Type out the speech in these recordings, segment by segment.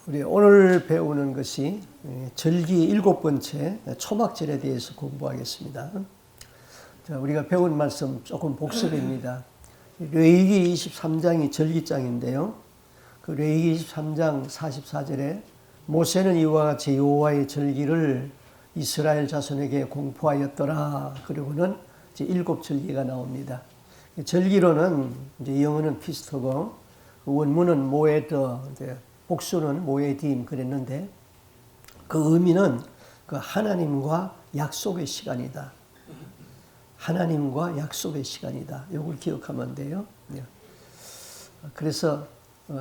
우리 오늘 배우는 것이 절기 7번째 초막절에 대해서 공부하겠습니다. 자, 우리가 배운 말씀 조금 복습입니다. 레위기 23장이 절기장인데요. 그 레위기 23장 44절에 모세는 이와 같이 여호와의 절기를 이스라엘 자손에게 공포하였더라. 그리고는 이제 7절기가 나옵니다. 절기로는 이제 영어는 피스토고 원문은 모에드, 복수는 모에딤 그랬는데 그 의미는 그 하나님과 약속의 시간이다. 하나님과 약속의 시간이다. 이걸 기억하면 돼요. 그래서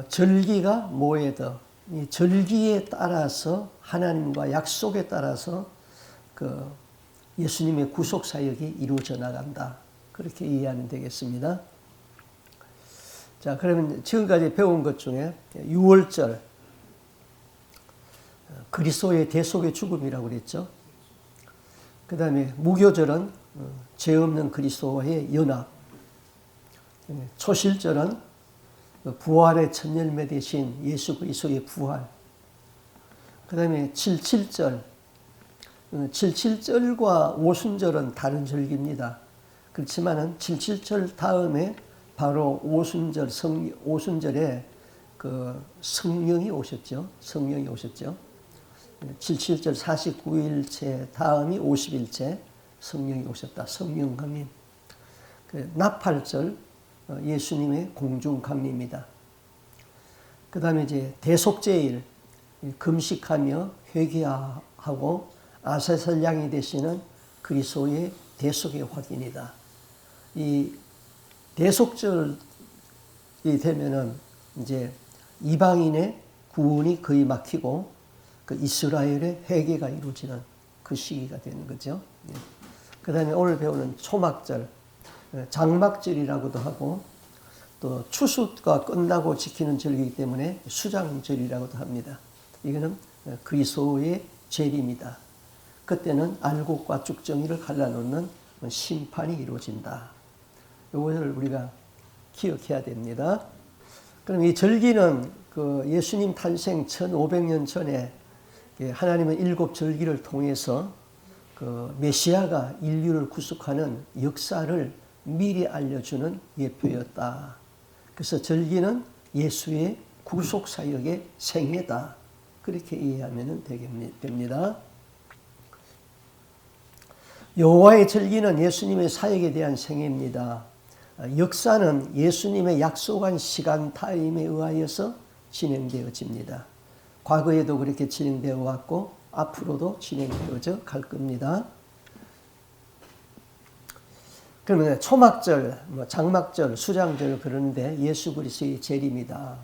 절기가 모에드, 이 절기에 따라서 하나님과 약속에 따라서 그 예수님의 구속 사역이 이루어져 나간다. 그렇게 이해하면 되겠습니다. 자, 그러면 지금까지 배운 것 중에 6월절, 그리스도의 대속의 죽음이라고 그랬죠. 그 다음에 무교절은 죄 없는 그리스도와의 연합, 초실절은 부활의 첫 열매 되신 예수 그리스도의 부활, 그 다음에 77절, 77절과 오순절은 다른 절기입니다. 그렇지만은 77절 다음에 바로 오순절에 그 성령이 오셨죠. 성령이 오셨죠. 77절 49일째 다음이 50일째 성령이 오셨다. 성령 강림. 그 나팔절 예수님의 공중 강림입니다. 그 다음에 이제 대속제일 금식하며 회개하고 아세살 양이 되시는 그리스도의 대속의 확인이다. 이 대속절이 되면은 이제 이방인의 구원이 거의 막히고 그 이스라엘의 회개가 이루어지는 그 시기가 되는 거죠. 그 다음에 오늘 배우는 초막절, 장막절이라고도 하고 또 추수가 끝나고 지키는 절기이기 때문에 수장절이라고도 합니다. 이거는 그리스도의 재림이다. 그때는 알곡과 쭉정이를 갈라놓는 심판이 이루어진다. 이것을 우리가 기억해야 됩니다. 그럼 이 절기는 그 예수님 탄생 1500년 전에 하나님은 7절기를 통해서 그 메시아가 인류를 구속하는 역사를 미리 알려주는 예표였다. 그래서 절기는 예수의 구속 사역의 생애다. 그렇게 이해하면 됩니다. 여호와의 절기는 예수님의 사역에 대한 생애입니다. 역사는 예수님의 약속한 시간 타임에 의하여서 진행되어집니다. 과거에도 그렇게 진행되어 왔고 앞으로도 진행되어져 갈 겁니다. 그러면 초막절, 장막절, 수장절 그러는데 예수 그리스도의 재림이다.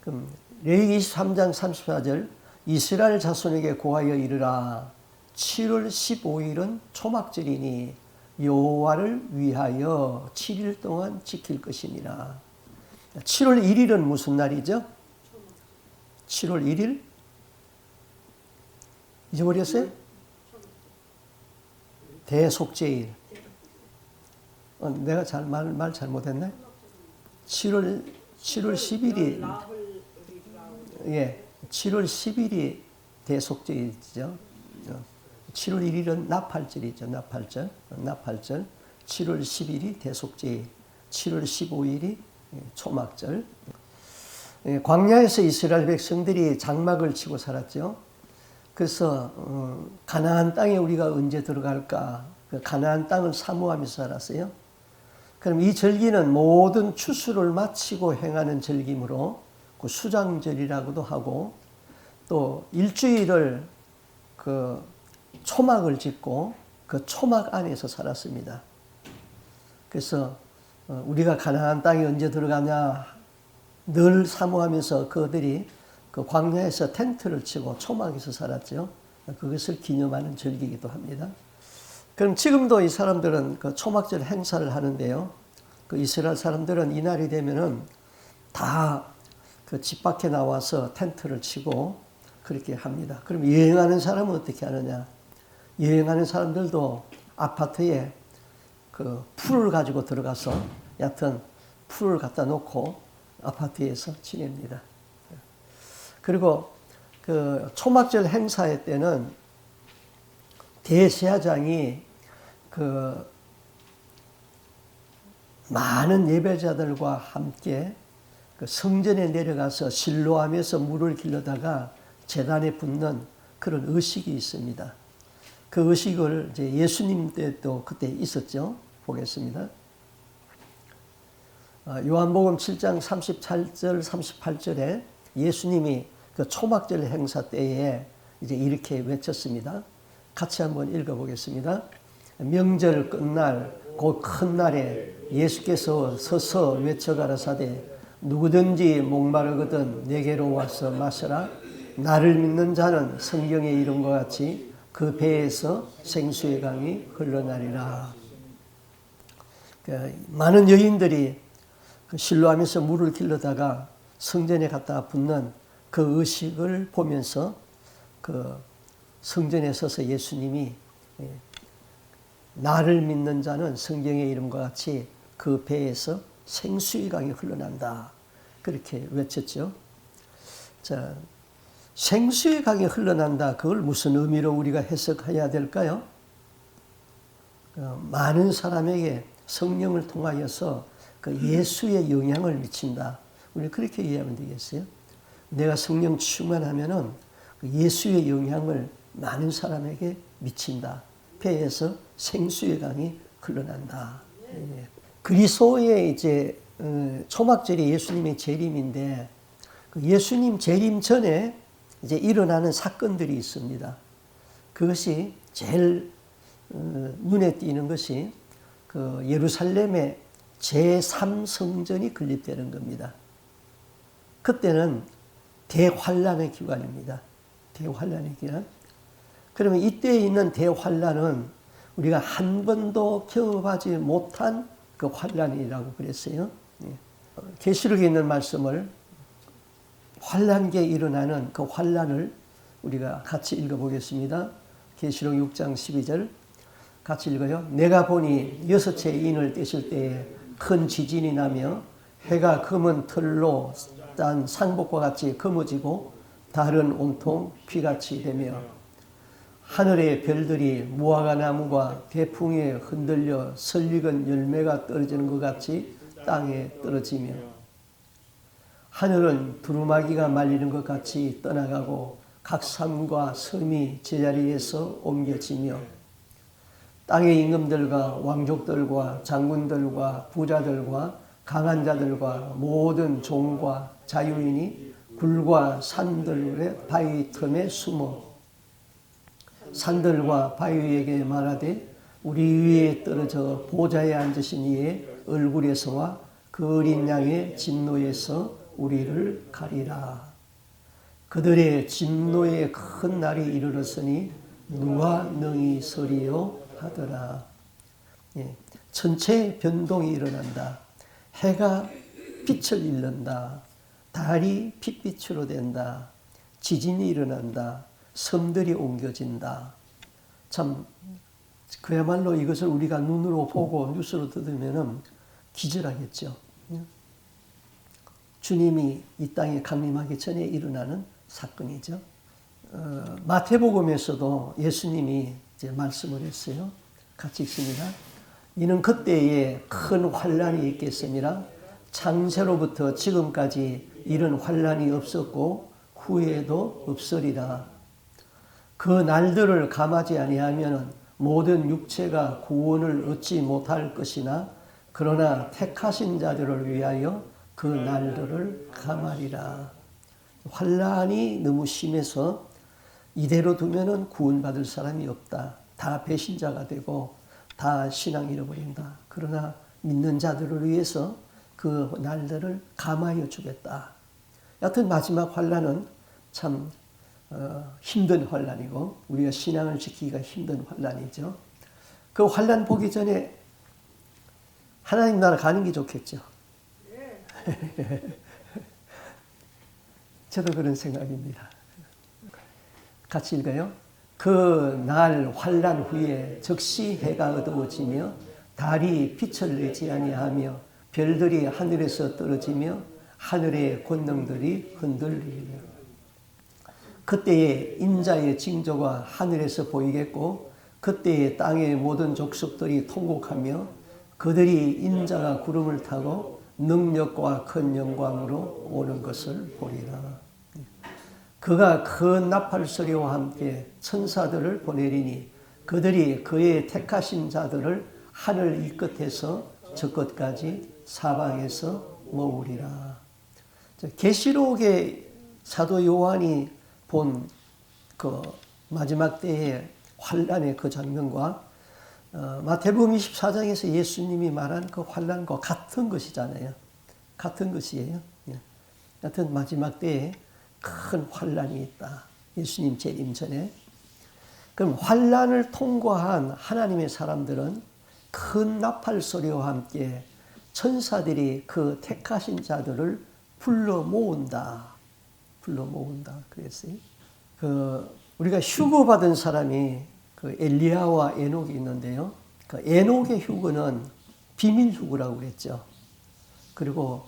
그럼 레위기 23장 34절 이스라엘 자손에게 고하여 이르라. 7월 15일은 초막절이니 여호와를 위하여 7일 동안 지킬 것이니라. 7월 1일은 무슨 날이죠? 7월 1일? 잊어버렸어요? 대속제일. 내가 말 잘못했네? 7월 10일이, 예, 7월 10일이 대속제일이죠. 7월 1일은 나팔절이죠. 나팔절. 7월 10일이 대속제일. 7월 15일이 초막절. 광야에서 이스라엘 백성들이 장막을 치고 살았죠. 그래서 가나안 땅에 우리가 언제 들어갈까? 그 가나안 땅을 사모하면서 살았어요. 그럼 이 절기는 모든 추수를 마치고 행하는 절기이므로 그 수장절이라고도 하고 또 일주일을 그 초막을 짓고 그 초막 안에서 살았습니다. 그래서 우리가 가나안 땅에 언제 들어가냐 늘 사모하면서 그들이 그 광야에서 텐트를 치고 초막에서 살았죠. 그것을 기념하는 절기이기도 합니다. 그럼 지금도 이 사람들은 그 초막절 행사를 하는데요. 그 이스라엘 사람들은 이날이 되면은 다 그 집 밖에 나와서 텐트를 치고 그렇게 합니다. 그럼 여행하는 사람은 어떻게 하느냐? 여행하는 사람들도 아파트에 그 풀을 가지고 들어가서 얕은 풀을 갖다 놓고 아파트에서 지냅니다. 그리고 그 초막절 행사의 때는 대제사장이 그 많은 예배자들과 함께 그 성전에 내려가서 실로암에서 물을 길러다가 제단에 붓는 그런 의식이 있습니다. 그 의식을 이제 예수님 때도 그때 있었죠. 보겠습니다. 요한복음 7장 37절 38절에 예수님이 그 초막절 행사 때에 이제 이렇게 외쳤습니다. 같이 한번 읽어보겠습니다. 명절 끝날 곧 큰 날에 예수께서 서서 외쳐 가라사대 누구든지 목마르거든 내게로 와서 마셔라. 나를 믿는 자는 성경의 이름과 같이 그 배에서 생수의 강이 흘러나리라. 많은 여인들이 실로암에서 물을 길러다가 성전에 갖다 붓는 그 의식을 보면서 그 성전에 서서 예수님이 나를 믿는 자는 성경의 이름과 같이 그 배에서 생수의 강이 흘러난다. 그렇게 외쳤죠. 자, 생수의 강이 흘러난다. 그걸 무슨 의미로 우리가 해석해야 될까요? 많은 사람에게 성령을 통하여서 그 예수의 영향을 미친다. 우리 그렇게 이해하면 되겠어요? 내가 성령 충만하면은 예수의 영향을 많은 사람에게 미친다. 배에서 생수의 강이 흘러난다. 그리스도의 이제 초막절이 예수님의 재림인데 그 예수님 재림 전에 이제 일어나는 사건들이 있습니다. 그것이 제일 눈에 띄는 것이 그 예루살렘의 제3성전이 건립되는 겁니다. 그때는 대환란의 기간입니다. 대환란의 기간. 그러면 이때 있는 대환란은 우리가 한 번도 경험하지 못한 그 환란이라고 그랬어요. 계시록에 있는 말씀을 환란기에 일어나는 그 환란을 우리가 같이 읽어보겠습니다. 계시록 6장 12절 같이 읽어요. 내가 보니 여섯째 인을 떼실 때에 큰 지진이 나며 해가 검은 털로 딴 상복과 같이 검어지고 달은 온통 피같이 되며 하늘의 별들이 무화과 나무가 대풍에 흔들려 설익은 열매가 떨어지는 것 같이 땅에 떨어지며 하늘은 두루마기가 말리는 것 같이 떠나가고 각 산과 섬이 제자리에서 옮겨지며 땅의 임금들과 왕족들과 장군들과 부자들과 강한 자들과 모든 종과 자유인이 굴과 산들의 바위 틈에 숨어 산들과 바위에게 말하되 우리 위에 떨어져 보좌에 앉으신 이의 얼굴에서와 그 어린 양의 진노에서 우리를 가리라. 그들의 진노의 큰 날이 이르렀으니 누가 능히 서리요 하더라. 전체 변동이 일어난다. 해가 빛을 잃는다. 달이 핏빛으로 된다. 지진이 일어난다. 섬들이 옮겨진다. 참 그야말로 이것을 우리가 눈으로 보고 뉴스로 들으면 기절하겠죠. 주님이 이 땅에 강림하기 전에 일어나는 사건이죠. 마태복음에서도 예수님이 이제 말씀을 했어요. 같이 읽습니다. 이는 그때에 큰 환란이 있겠으니라. 창세로부터 지금까지 이런 환란이 없었고 후에도 없으리라. 그 날들을 감하지 아니하면 모든 육체가 구원을 얻지 못할 것이나 그러나 택하신 자들을 위하여 그 날들을 감하리라. 환란이 너무 심해서 이대로 두면은 구원받을 사람이 없다. 다 배신자가 되고 다 신앙 잃어버린다. 그러나 믿는 자들을 위해서 그 날들을 감하여 주겠다. 여하튼 마지막 환란은 참 힘든 환란이고 우리가 신앙을 지키기가 힘든 환란이죠. 그 환란 보기 전에 하나님 나라 가는 게 좋겠죠. 저도 그런 생각입니다. 같이 읽어요. 그 날 환란 후에 즉시 해가 어두워지며 달이 빛을 내지 아니하며 별들이 하늘에서 떨어지며 하늘의 권능들이 흔들리며 그때의 인자의 징조가 하늘에서 보이겠고 그때의 땅의 모든 족속들이 통곡하며 그들이 인자가 구름을 타고 능력과 큰 영광으로 오는 것을 보리라. 그가 큰 나팔 소리와 함께 천사들을 보내리니 그들이 그의 택하신 자들을 하늘 이 끝에서 저 끝까지 사방에서 모으리라. 계시록의 사도 요한이 본 그 마지막 때의 환란의 그 장면과 마태복음 24장에서 예수님이 말한 그 환란과 같은 것이잖아요. 같은 것이에요. 같은 마지막 때에 큰 환란이 있다. 예수님 재림 전에. 그럼 환란을 통과한 하나님의 사람들은 큰 나팔 소리와 함께 천사들이 그 택하신 자들을 불러 모은다. 불러 모은다. 그랬어요. 우리가 휴거받은 사람이 그 엘리야와 에녹이 있는데요. 그 에녹의 휴거는 비밀 휴거라고 그랬죠. 그리고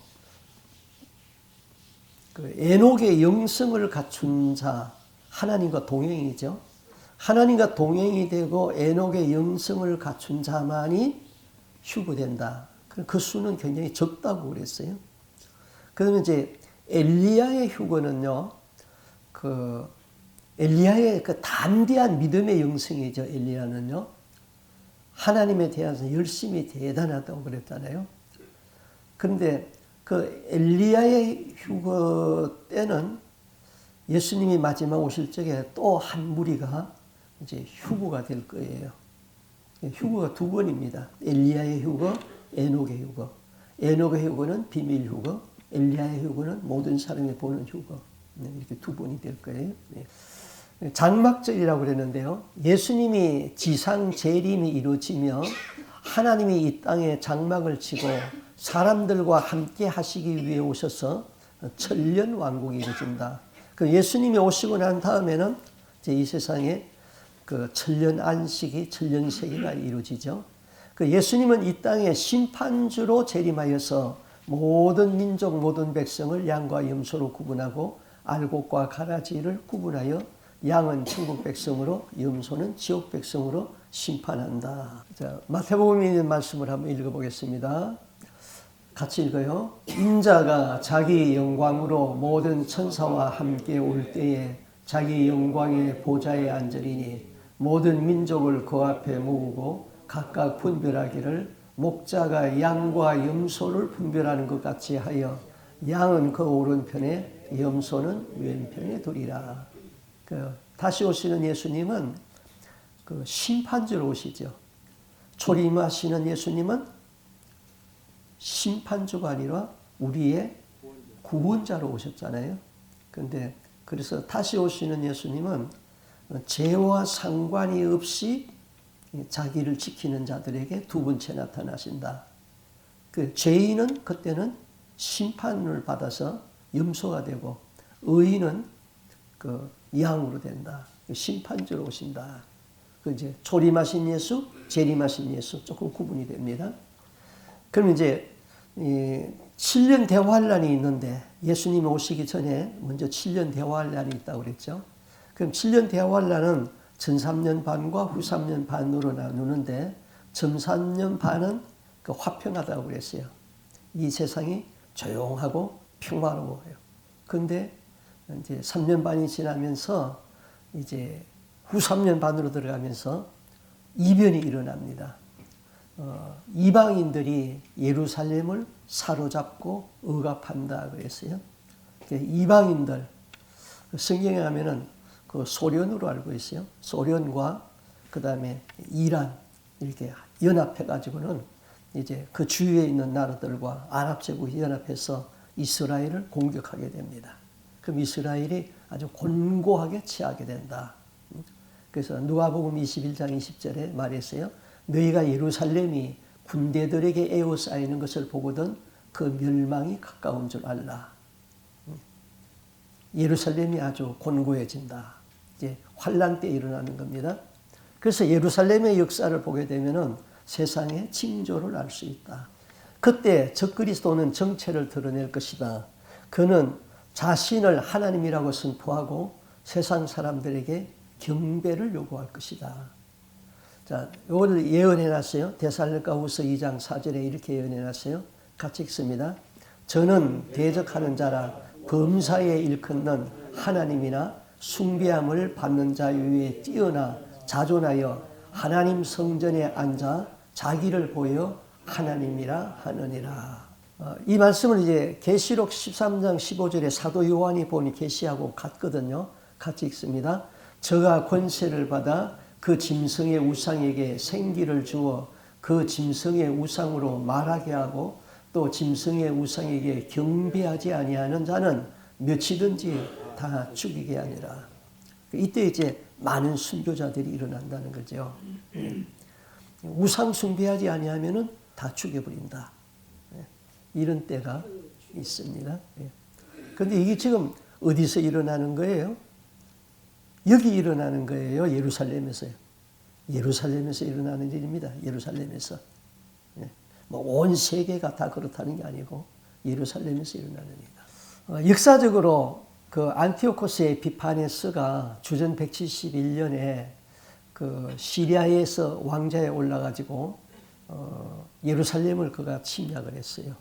그 에녹의 영성을 갖춘 자, 하나님과 동행이죠. 하나님과 동행이 되고 에녹의 영성을 갖춘 자만이 휴거된다. 그 수는 굉장히 적다고 그랬어요. 그러면 이제 엘리야의 휴거는요, 엘리야의 그 담대한 믿음의 영성이죠. 엘리야는요, 하나님에 대해서 열심히 대단하다고 그랬잖아요. 그런데 그 엘리야의 휴거 때는 예수님이 마지막 오실 적에 또 한 무리가 이제 휴거가 될 거예요. 휴거가 두 번입니다. 엘리야의 휴거, 에녹의 휴거. 에녹의 휴거는 비밀 휴거, 엘리야의 휴거는 모든 사람이 보는 휴거. 이렇게 두 번이 될 거예요. 장막절이라고 그랬는데요. 예수님이 지상 재림이 이루어지며 하나님이 이 땅에 장막을 치고 사람들과 함께 하시기 위해 오셔서 천년 왕국이 이루어진다. 그 예수님이 오시고 난 다음에는 이제 이 세상에 그 천년 안식이 천년 세기가 이루어지죠. 그 예수님은 이 땅에 심판주로 재림하여서 모든 민족 모든 백성을 양과 염소로 구분하고 알곡과 가라지를 구분하여 양은 천국 백성으로 염소는 지옥 백성으로 심판한다. 자, 마태복음에 있는 말씀을 한번 읽어보겠습니다. 같이 읽어요. 인자가 자기 영광으로 모든 천사와 함께 올 때에 자기 영광의 보좌에 앉으리니 모든 민족을 그 앞에 모으고 각각 분별하기를 목자가 양과 염소를 분별하는 것 같이 하여 양은 그 오른편에 염소는 왼편에 두리라. 다시 오시는 예수님은 그 심판주로 오시죠. 초림하시는 예수님은 심판주가 아니라 우리의 구원자로 오셨잖아요. 그런데 그래서 다시 오시는 예수님은 죄와 상관이 없이 자기를 지키는 자들에게 두 번째 나타나신다. 그 죄인은 그때는 심판을 받아서 염소가 되고 의인은 그 양으로 된다. 심판주로 오신다. 그 이제 초림하신 예수, 재림하신 예수 조금 구분이 됩니다. 그럼 이제 7년 대환란이 있는데 예수님이 오시기 전에 먼저 7년 대환란이 있다고 그랬죠. 그럼 7년 대환란은 전 3년 반과 후 3년 반으로 나누는데 전 3년 반은 그 화평하다고 그랬어요. 이 세상이 조용하고 평화로워요. 그런데 이제 3년 반이 지나면서 이제 후 3년 반으로 들어가면서 이변이 일어납니다. 이방인들이 예루살렘을 사로잡고 억압한다 그랬어요. 이방인들 성경에 가면은 그 소련으로 알고 있어요. 소련과 그 다음에 이란 이렇게 연합해 가지고는 이제 그 주위에 있는 나라들과 아랍 제국이 연합해서 이스라엘을 공격하게 됩니다. 그럼 이스라엘이 아주 곤고하게 취하게 된다. 그래서 누가복음 21장 20절에 말했어요. 너희가 예루살렘이 군대들에게 에워싸이는 것을 보거든 그 멸망이 가까운 줄 알라. 예루살렘이 아주 곤고해진다. 이제 환란 때 일어나는 겁니다. 그래서 예루살렘의 역사를 보게 되면은 세상의 징조를 알 수 있다. 그때 적그리스도는 정체를 드러낼 것이다. 그는 자신을 하나님이라고 선포하고 세상 사람들에게 경배를 요구할 것이다. 자, 이걸 예언해 놨어요. 데살로니가후서 2장 4절에 이렇게 예언해 놨어요. 같이 읽습니다. 저는 대적하는 자라 범사에 일컫는 하나님이나 숭배함을 받는 자 위에 뛰어나 자존하여 하나님 성전에 앉아 자기를 보여 하나님이라 하느니라. 이 말씀을 이제 계시록 13장 15절에 사도 요한이 보니 계시하고 같거든요. 같이 읽습니다. 저가 권세를 받아 그 짐승의 우상에게 생기를 주어 그 짐승의 우상으로 말하게 하고 또 짐승의 우상에게 경배하지 아니하는 자는 몇이든지 다 죽이게 하니라. 이때 이제 많은 순교자들이 일어난다는 거죠. 우상 숭배하지 아니하면은 다 죽여버린다. 이런 때가 있습니다. 그런데 이게 지금 어디서 일어나는 거예요? 여기 일어나는 거예요. 예루살렘에서요. 예루살렘에서 일어나는 일입니다. 예루살렘에서. 뭐 온 세계가 다 그렇다는 게 아니고 예루살렘에서 일어나는 일이다. 역사적으로 그 안티오코스 에피파네스가 주전 171년에 그 시리아에서 왕좌에 올라가지고 예루살렘을 그가 침략을 했어요.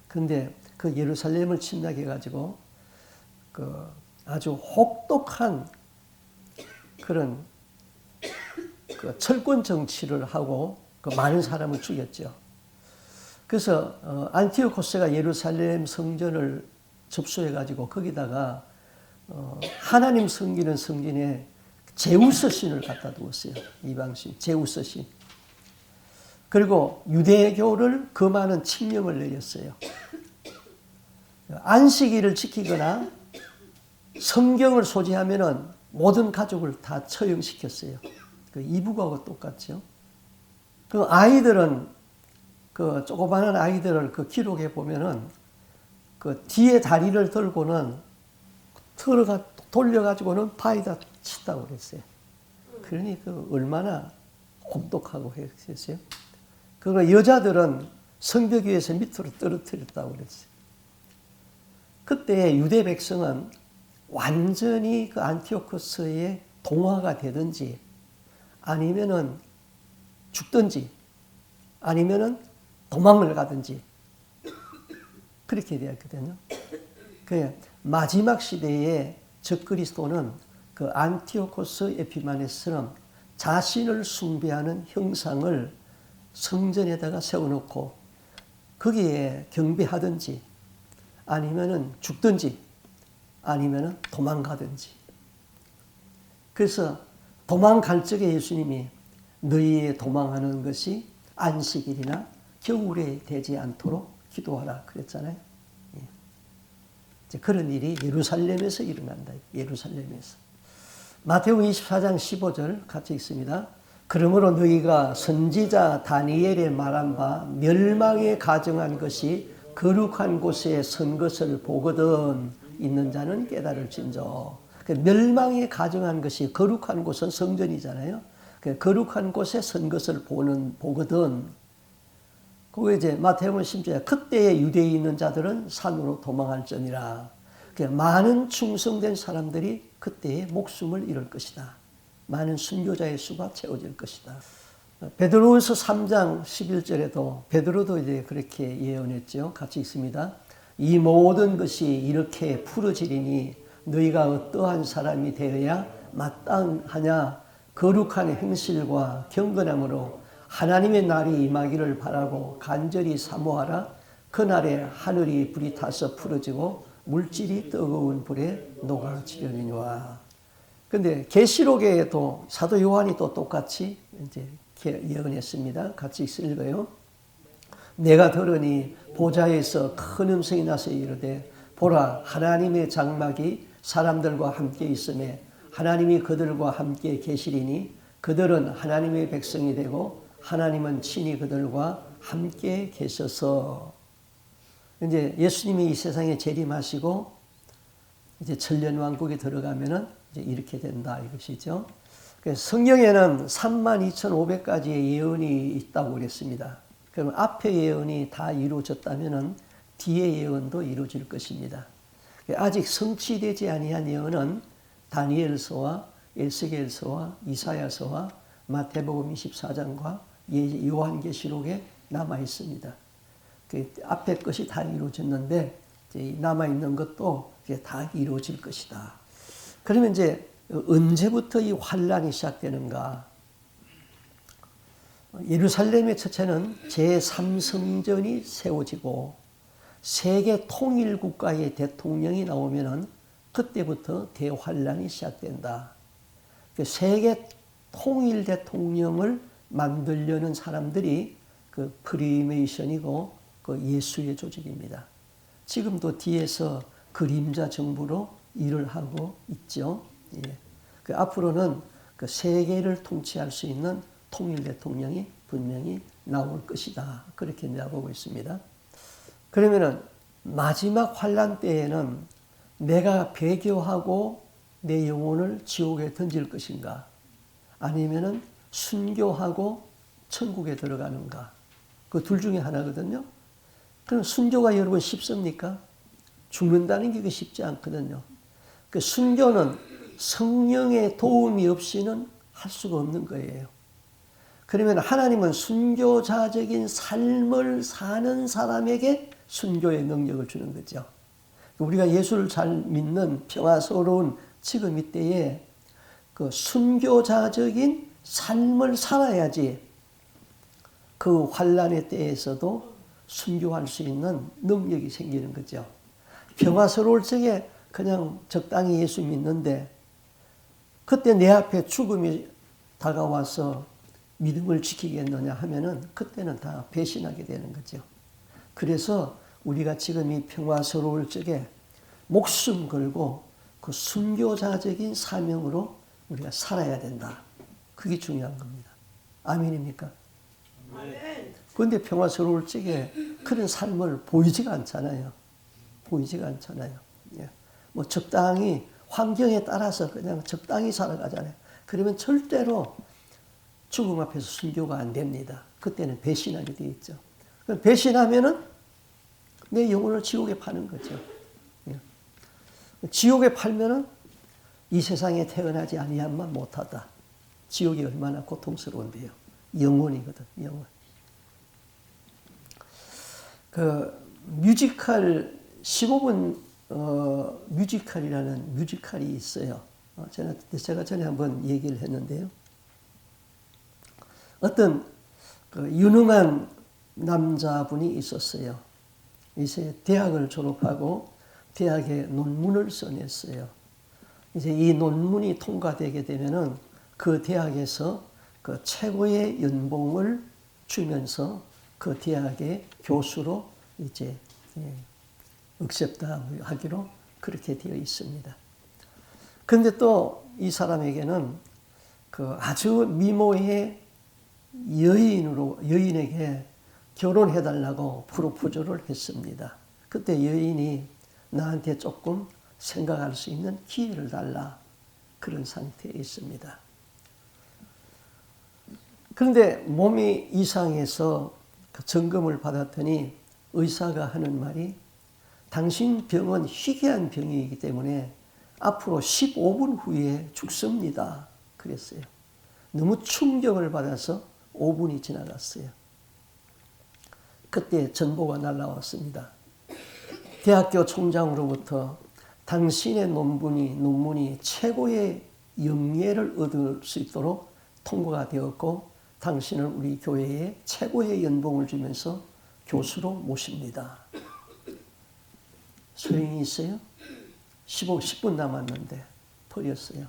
그런데 그 예루살렘을 침략해가지고 그 아주 혹독한 그런 그 철권 정치를 하고 그 많은 사람을 죽였죠. 그래서 안티오코스가 예루살렘 성전을 접수해가지고 거기다가 하나님 섬기는 성전에 제우스 신을 갖다 두었어요. 이방신, 제우스 신. 그리고 유대교를 금하는 칙령을 내렸어요. 안식일을 지키거나 성경을 소지하면은 모든 가족을 다 처형시켰어요. 그 이북하고 똑같죠. 그 아이들은 그 조그마한 아이들을 그 기록해 보면은 그 뒤에 다리를 들고는 돌려가지고는 파에다 치다고 그랬어요. 그러니 그 얼마나 혹독하고 했어요. 그리고 여자들은 성벽 위에서 밑으로 떨어뜨렸다고 그랬어요. 그때 유대 백성은 완전히 그 안티오코스의 동화가 되든지 아니면은 죽든지 아니면은 도망을 가든지 그렇게 되었거든요. 그 마지막 시대에 적그리스도는 그 안티오코스 에피마네스는 자신을 숭배하는 형상을 성전에다가 세워놓고 거기에 경배하든지 아니면은 죽든지 아니면은 도망가든지. 그래서 도망갈 적에 예수님이 너희의 도망하는 것이 안식일이나 겨울에 되지 않도록 기도하라 그랬잖아요. 이제 그런 일이 예루살렘에서 일어난다. 예루살렘에서. 마태복음 24장 15절 같이 읽습니다. 그러므로 너희가 선지자 다니엘의 말한 바 멸망에 가정한 것이 거룩한 곳에 선 것을 보거든 있는 자는 깨달을진저. 멸망에 가정한 것이 거룩한 곳은 성전이잖아요. 거룩한 곳에 선 것을 보거든. 그거 이제 마태복음 10절에 그때에 유대에 있는 자들은 산으로 도망할지니라. 많은 충성된 사람들이 그때에 목숨을 잃을 것이다. 많은 순교자의 수가 채워질 것이다. 베드로후서 3장 11절에도 베드로도 이제 그렇게 예언했죠. 같이 읽습니다. 이 모든 것이 이렇게 풀어지리니 너희가 어떠한 사람이 되어야 마땅하냐. 거룩한 행실과 경건함으로 하나님의 날이 임하기를 바라고 간절히 사모하라. 그날에 하늘이 불이 타서 풀어지고 물질이 뜨거운 불에 녹아지려니와. 근데 계시록에도 사도 요한이 또 똑같이 이제 예언했습니다. 같이 읽어요. 내가 들으니 보좌에서 큰 음성이 나서 이르되 보라 하나님의 장막이 사람들과 함께 있음에 하나님이 그들과 함께 계시리니 그들은 하나님의 백성이 되고 하나님은 친히 그들과 함께 계셔서. 이제 예수님이 이 세상에 재림하시고 이제 천년왕국에 들어가면은 이제 이렇게 된다 이것이죠. 성경에는 32,500가지의 예언이 있다고 그랬습니다. 그럼 앞의 예언이 다 이루어졌다면은 뒤의 예언도 이루어질 것입니다. 아직 성취되지 아니한 예언은 다니엘서와 에스겔서와 이사야서와 마태복음 24장과 요한계시록에 남아 있습니다. 그 앞에 것이 다 이루어졌는데 남아 있는 것도 다 이루어질 것이다. 그러면 이제 언제부터 이 환란이 시작되는가? 예루살렘의 처체는 제3성전이 세워지고 세계 통일 국가의 대통령이 나오면은 그때부터 대환란이 시작된다. 세계 통일 대통령을 만들려는 사람들이 그 프리메이션이고 그 예수의 조직입니다. 지금도 뒤에서 그림자 정부로 일을 하고 있죠. 예. 그 앞으로는 그 세계를 통치할 수 있는 통일 대통령이 분명히 나올 것이다. 그렇게 내가 보고 있습니다. 그러면은 마지막 환란 때에는 내가 배교하고 내 영혼을 지옥에 던질 것인가? 아니면은 순교하고 천국에 들어가는가? 그 둘 중에 하나거든요. 그럼 순교가 여러분 쉽습니까? 죽는다는 게 쉽지 않거든요. 그 순교는 성령의 도움이 없이는 할 수가 없는 거예요. 그러면 하나님은 순교자적인 삶을 사는 사람에게 순교의 능력을 주는 거죠. 우리가 예수를 잘 믿는 평화스러운 지금 이때에 그 순교자적인 삶을 살아야지 그 환란의 때에서도 순교할 수 있는 능력이 생기는 거죠. 평화스러울 적에 그냥 적당히 예수 믿는데 그때 내 앞에 죽음이 다가와서 믿음을 지키겠느냐 하면은 그때는 다 배신하게 되는 거죠. 그래서 우리가 지금 이 평화스러울 적에 목숨 걸고 그 순교자적인 사명으로 우리가 살아야 된다. 그게 중요한 겁니다. 아멘입니까? 그런데 평화스러울 적에 그런 삶을 보이지가 않잖아요. 보이지가 않잖아요. 예. 뭐 적당히 환경에 따라서 그냥 적당히 살아가잖아요. 그러면 절대로 죽음 앞에서 순교가 안 됩니다. 그때는 배신하게 되어 있죠. 배신하면은 내 영혼을 지옥에 파는 거죠. 예. 지옥에 팔면은 이 세상에 태어나지 아니한만 못하다. 지옥이 얼마나 고통스러운데요. 영혼이거든, 영혼. 그 뮤지컬 15분 뮤지컬이라는 뮤지컬이 있어요. 제가 전에 한번 얘기를 했는데요. 어떤 그 유능한 남자분이 있었어요. 이제 대학을 졸업하고 대학에 논문을 써냈어요. 이제 이 논문이 통과되게 되면은 그 대학에서 그 최고의 연봉을 주면서 그 대학의 교수로 이제 억셉트하기로 그렇게 되어 있습니다. 그런데 또 이 사람에게는 그 아주 미모의 여인에게 결혼해달라고 프로포즈를 했습니다. 그때 여인이 나한테 조금 생각할 수 있는 기회를 달라. 그런 상태에 있습니다. 그런데 몸이 이상해서 그 점검을 받았더니 의사가 하는 말이 당신 병은 희귀한 병이기 때문에 앞으로 15분 후에 죽습니다. 그랬어요. 너무 충격을 받아서 5분이 지나갔어요. 그때 전보가 날라왔습니다. 대학교 총장으로부터 당신의 논문이 최고의 영예를 얻을 수 있도록 통과가 되었고 당신을 우리 교회에 최고의 연봉을 주면서 교수로 모십니다. 소용이 있어요? 10분 남았는데 버렸어요.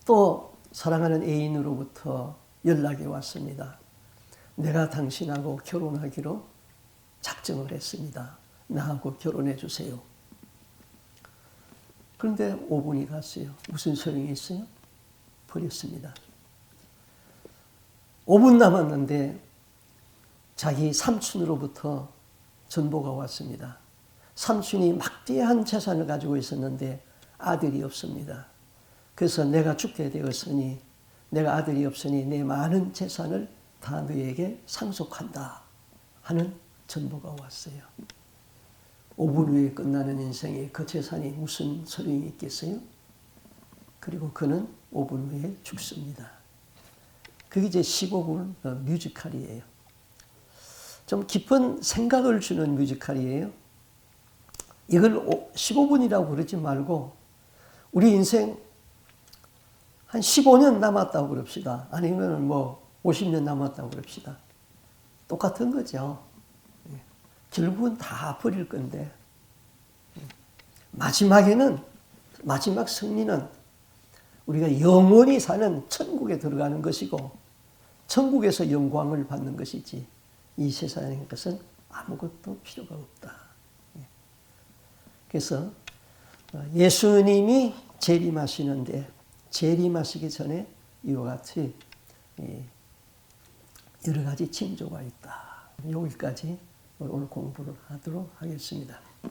또 사랑하는 애인으로부터 연락이 왔습니다. 내가 당신하고 결혼하기로 작정을 했습니다. 나하고 결혼해 주세요. 그런데 5분이 갔어요. 무슨 소용이 있어요? 버렸습니다. 5분 남았는데 자기 삼촌으로부터 전보가 왔습니다. 삼촌이 막대한 재산을 가지고 있었는데 아들이 없습니다. 그래서 내가 죽게 되었으니 내가 아들이 없으니 내 많은 재산을 다 너에게 상속한다 하는 전보가 왔어요. 5분 후에 끝나는 인생에 그 재산이 무슨 소용이 있겠어요? 그리고 그는 5분 후에 죽습니다. 그게 이제 15분 뮤지컬이에요. 좀 깊은 생각을 주는 뮤지컬이에요. 이걸 15분이라고 그러지 말고 우리 인생 한 15년 남았다고 그럽시다. 아니면 뭐 50년 남았다고 그럽시다. 똑같은 거죠. 결국은 다 버릴 건데 마지막 승리는 우리가 영원히 사는 천국에 들어가는 것이고 천국에서 영광을 받는 것이지 이 세상의 것은 아무것도 필요가 없다. 그래서 예수님이 재림하시는데 재림하시기 전에 이와 같이 여러 가지 징조가 있다. 여기까지 오늘 공부를 하도록 하겠습니다.